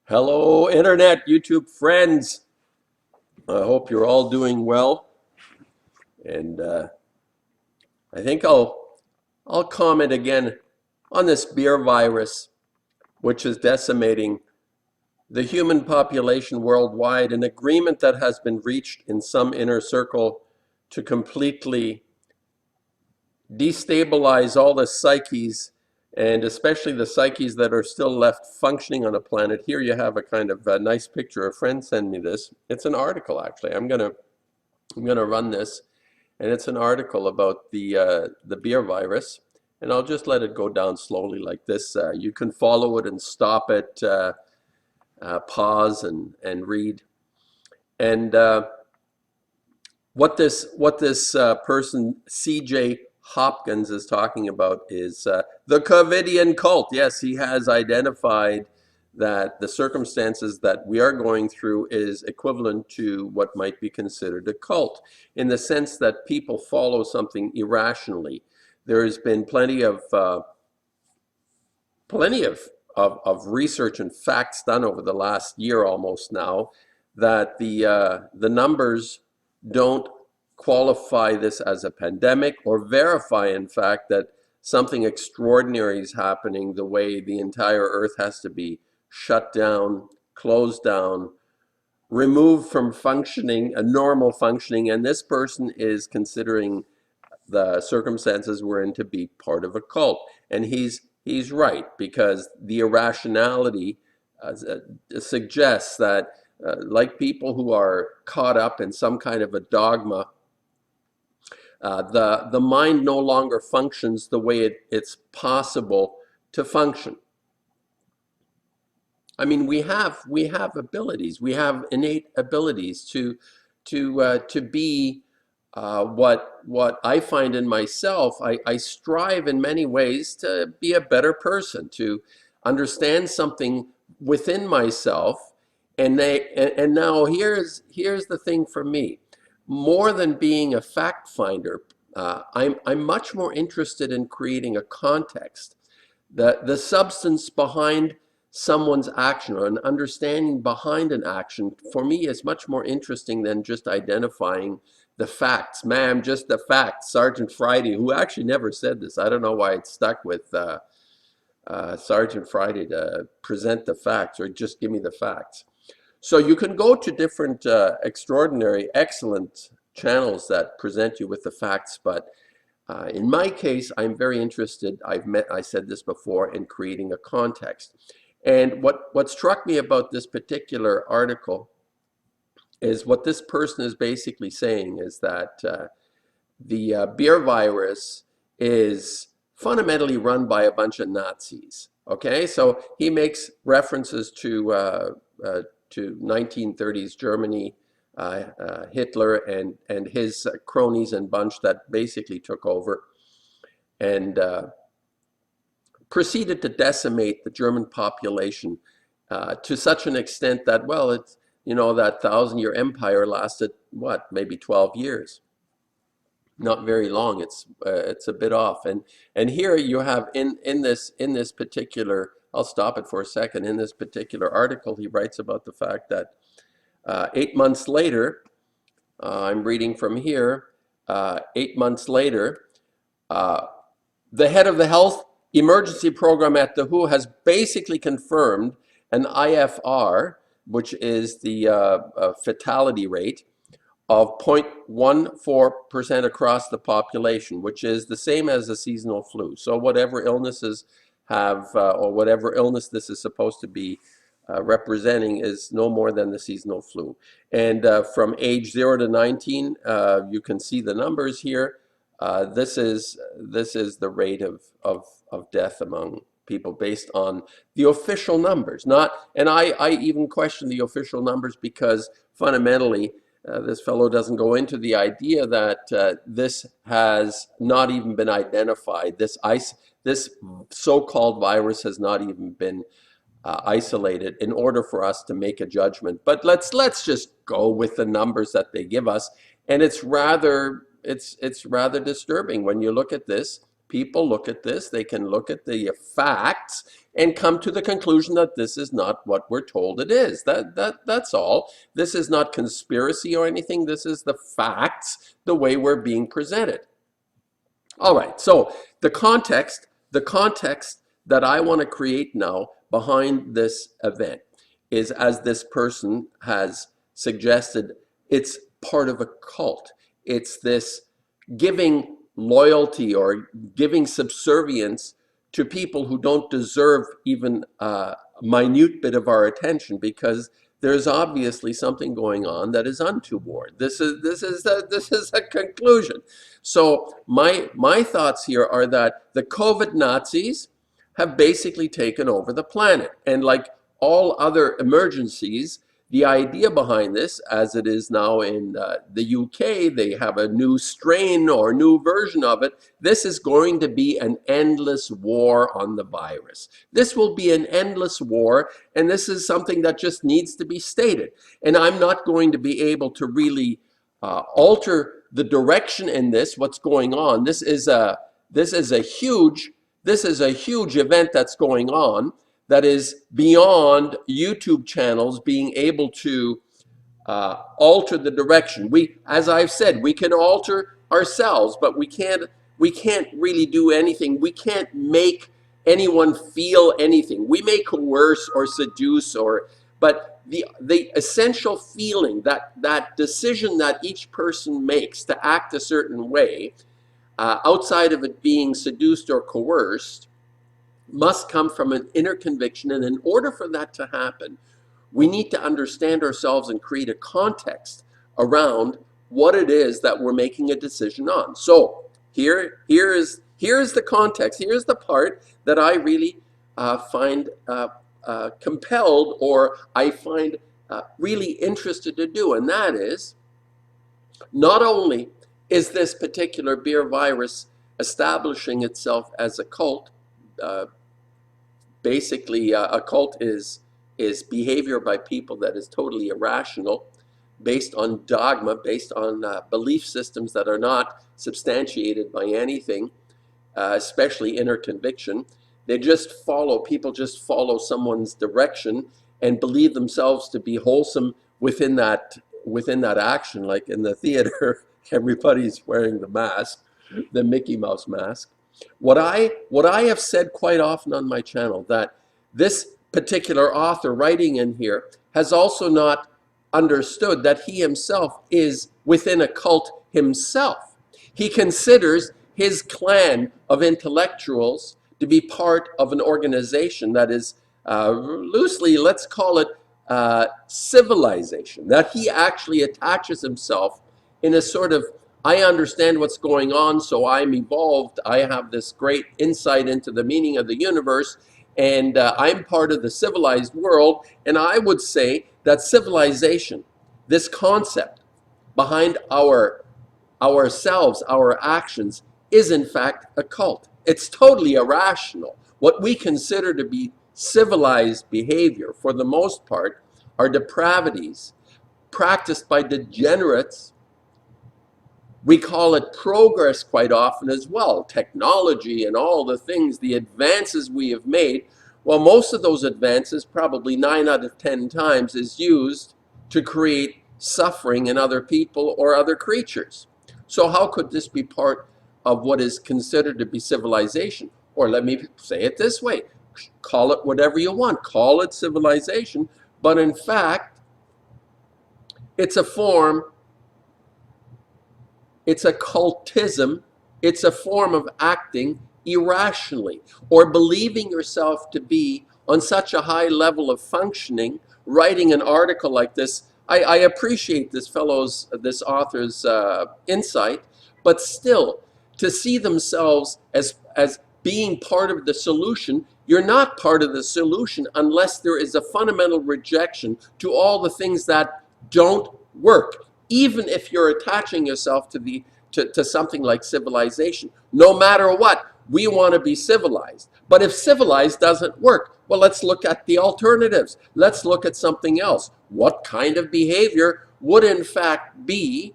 Hello, Internet, YouTube friends. I hope you're all doing well. And I think I'll comment again on this beer virus, which is decimating the human population worldwide. An agreement that has been reached in some inner circle to completely destabilize all the psyches, and especially the psyches that are still left functioning on the planet. Here you have a kind of a nice picture. A friend sent me this. It's an article, actually. I'm gonna run this, and it's an article about the beer virus, and I'll just let it go down slowly like this. You can follow it and stop it, pause and read. And what this person C.J. Hopkins is talking about is the Covidian cult. Yes, he has identified that the circumstances that we are going through is equivalent to what might be considered a cult, in the sense that people follow something irrationally. There has been plenty of research and facts done over the last year almost now that the numbers don't qualify this as a pandemic or verify, in fact, that something extraordinary is happening, the way the entire earth has to be shut down, closed down, removed from functioning, a normal functioning. And this person is considering the circumstances we're in to be part of a cult. And he's right, because the irrationality suggests that like people who are caught up in some kind of a dogma, the mind no longer functions the way it's possible to function. I mean, we have abilities, we have innate abilities to be what I find in myself. I strive in many ways to be a better person, to understand something within myself. And now here's the thing for me. More than being a fact finder, I'm much more interested in creating a context, the substance behind someone's action, or an understanding behind an action. For me, is much more interesting than just identifying the facts. Ma'am, just the facts. Sergeant Friday, who actually never said this. I don't know why it stuck with Sergeant Friday to present the facts, or just give me the facts. So you can go to different extraordinary, excellent channels that present you with the facts, but in my case, I'm very interested, I said this before, in creating a context. And what struck me about this particular article is what this person is basically saying is that the beer virus is fundamentally run by a bunch of Nazis. Okay, so he makes references to 1930s Germany, Hitler and his cronies and bunch that basically took over and proceeded to decimate the German population to such an extent that, well, it's, that 1,000-year empire lasted, what, maybe 12 years. Not very long. It's a bit off. And here you have in this particular, I'll stop it for a second. In this particular article, he writes about the fact that 8 months later, I'm reading from here, 8 months later, the head of the health emergency program at the WHO has basically confirmed an IFR, which is the fatality rate, of 0.14% across the population, which is the same as the seasonal flu. So whatever illnesses have, or whatever illness this is supposed to be representing, is no more than the seasonal flu. And from age 0 to 19, you can see the numbers here. This is the rate of death among people based on the official numbers. And I even question the official numbers, because fundamentally this fellow doesn't go into the idea that this has not even been identified. This so-called virus has not even been isolated in order for us to make a judgment. But let's just go with the numbers that they give us, and it's rather disturbing when you look at this. People look at this, they can look at the facts and come to the conclusion that this is not what we're told it is. That's all. This is not conspiracy or anything. This is the facts, the way we're being presented. All right, so the context that I want to create now behind this event is, as this person has suggested, it's part of a cult. It's this giving loyalty or giving subservience to people who don't deserve even a minute bit of our attention, because there's obviously something going on that is untoward. This is a conclusion. So my thoughts here are that the COVID Nazis have basically taken over the planet, and like all other emergencies, the idea behind this, as it is now in the UK, they have a new strain or new version of it. This is going to be an endless war on the virus. This will be an endless war, and this is something that just needs to be stated. And I'm not going to be able to really alter the direction in this, what's going on. This is a huge event that's going on, that is beyond YouTube channels being able to alter the direction. As I've said, we can alter ourselves, but we can't really do anything. We can't make anyone feel anything. We may coerce or seduce, but the essential feeling, that decision that each person makes to act a certain way, outside of it being seduced or coerced, must come from an inner conviction. And in order for that to happen, we need to understand ourselves and create a context around what it is that we're making a decision on. So here is the context. Here's the part that I really find compelled, or I find really interested to do, and that is, not only is this particular beer virus establishing itself as a cult. Basically, a cult is behavior by people that is totally irrational, based on dogma, based on belief systems that are not substantiated by anything, especially inner conviction. People just follow someone's direction and believe themselves to be wholesome within that action. Like in the theater, everybody's wearing the mask, the Mickey Mouse mask. What I have said quite often on my channel, that this particular author writing in here has also not understood that he himself is within a cult himself. He considers his clan of intellectuals to be part of an organization that is, loosely, let's call it civilization, that he actually attaches himself in a sort of, I understand what's going on, so I'm evolved. I have this great insight into the meaning of the universe, and I'm part of the civilized world. And I would say that civilization, this concept behind ourselves, our actions, is in fact a cult. It's totally irrational. What we consider to be civilized behavior, for the most part, are depravities practiced by degenerates. We call it progress quite often as well, technology and all the things, the advances we have made. Well, most of those advances, probably 9 out of 10 times, is used to create suffering in other people or other creatures. So how could this be part of what is considered to be civilization? Or let me say it this way, call it whatever you want, call it civilization, but in fact, it's a form, it's a cultism, it's a form of acting irrationally, or believing yourself to be on such a high level of functioning. Writing an article like this, I appreciate this author's insight, but still, to see themselves as being part of the solution, you're not part of the solution unless there is a fundamental rejection to all the things that don't work. Even if you're attaching yourself to something like civilization, no matter what, we want to be civilized. But if civilized doesn't work, well, let's look at the alternatives. Let's look at something else. What kind of behavior would in fact be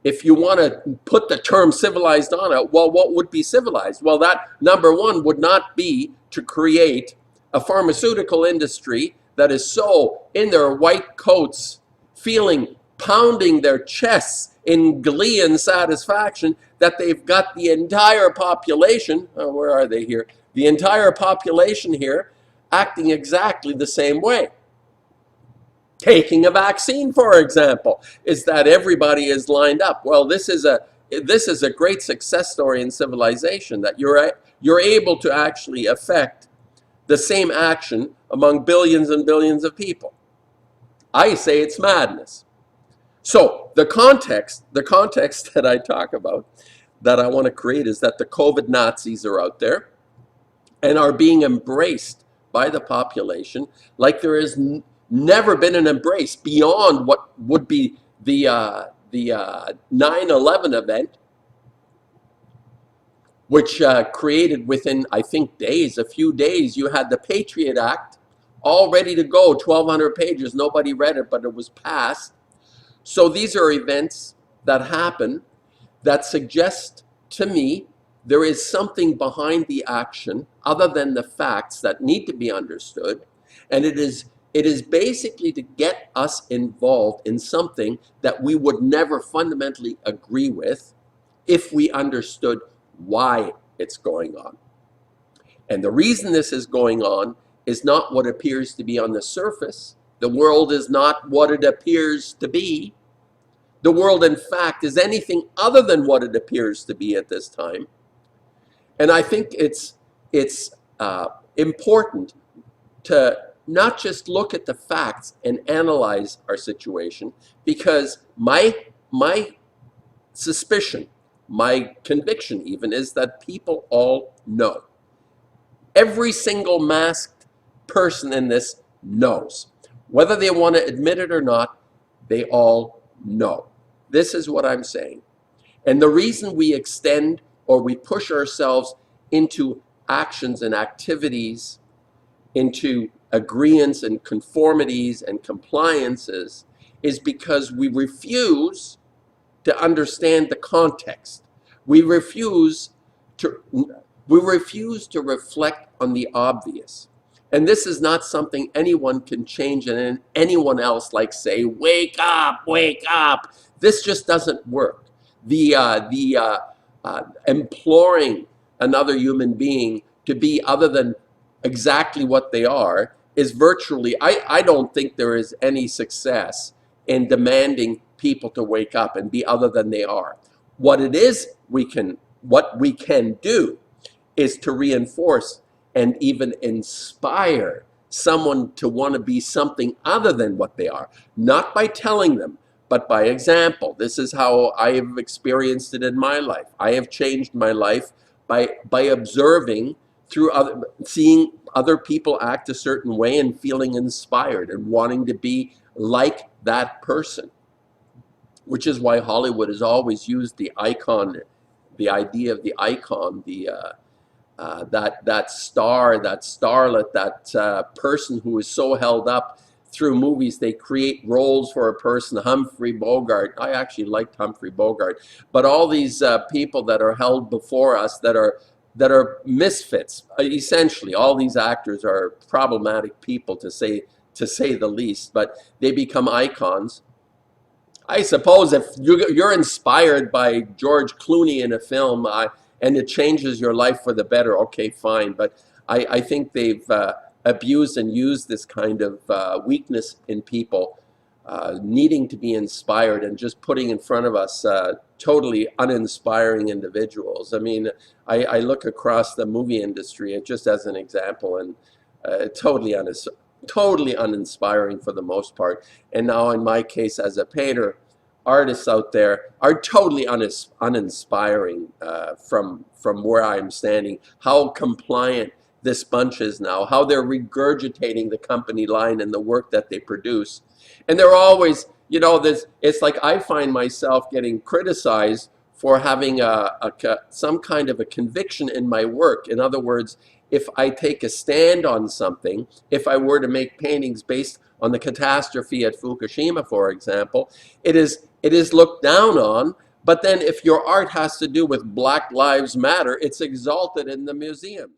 if you want to put the term civilized on it, well, what would be civilized? Well, that number one would not be to create a pharmaceutical industry that is so in their white coats, feeling, pounding their chests in glee and satisfaction that they've got the entire population, where are they here? The entire population here acting exactly the same way. Taking a vaccine, for example, is that everybody is lined up. Well, this is a great success story in civilization, that you're able to actually affect the same action among billions and billions of people. I say it's madness. So the context that I talk about, that I want to create, is that the COVID Nazis are out there and are being embraced by the population like there has never been an embrace beyond what would be the 9/11 event, which created within, I think, a few days, you had the Patriot Act all ready to go, 1,200 pages. Nobody read it, but it was passed. So these are events that happen that suggest to me there is something behind the action other than the facts that need to be understood. And it is basically to get us involved in something that we would never fundamentally agree with if we understood why it's going on. And the reason this is going on is not what appears to be on the surface. The world is not what it appears to be. The world, in fact, is anything other than what it appears to be at this time. And I think it's important to not just look at the facts and analyze our situation, because my suspicion, my conviction even, is that people all know. Every single masked person in this knows. Whether they want to admit it or not, they all know. This is what I'm saying. And the reason we extend or we push ourselves into actions and activities, into agreements and conformities and compliances, is because we refuse to understand the context. We refuse to reflect on the obvious. And this is not something anyone can change, and anyone else, like, say, wake up, wake up. This just doesn't work. The imploring another human being to be other than exactly what they are is virtually, I don't think there is any success in demanding people to wake up and be other than they are. What we can do is to reinforce and even inspire someone to want to be something other than what they are, not by telling them, but by example. This is how I have experienced it in my life. I have changed my life by observing, through seeing other people act a certain way and feeling inspired and wanting to be like that person. Which is why Hollywood has always used the icon, the idea of the icon, that star, that starlet, that person who is so held up through movies. They create roles for a person. Humphrey Bogart. I actually liked Humphrey Bogart. But all these people that are held before us that are misfits. Essentially, all these actors are problematic people, to say the least. But they become icons. I suppose if you're inspired by George Clooney in a film and it changes your life for the better, okay, fine. But I think they've abused and used this kind of weakness in people, needing to be inspired, and just putting in front of us totally uninspiring individuals. I mean, I look across the movie industry just as an example, and totally uninspiring for the most part. And now in my case as a painter, artists out there are totally uninspiring from where I'm standing. How compliant this bunch is now, how they're regurgitating the company line and the work that they produce. And they're always, it's like I find myself getting criticized for having some kind of a conviction in my work. In other words, if I take a stand on something, if I were to make paintings based on the catastrophe at Fukushima, for example, it is looked down on But then if your art has to do with Black Lives Matter, it's exalted in the museums.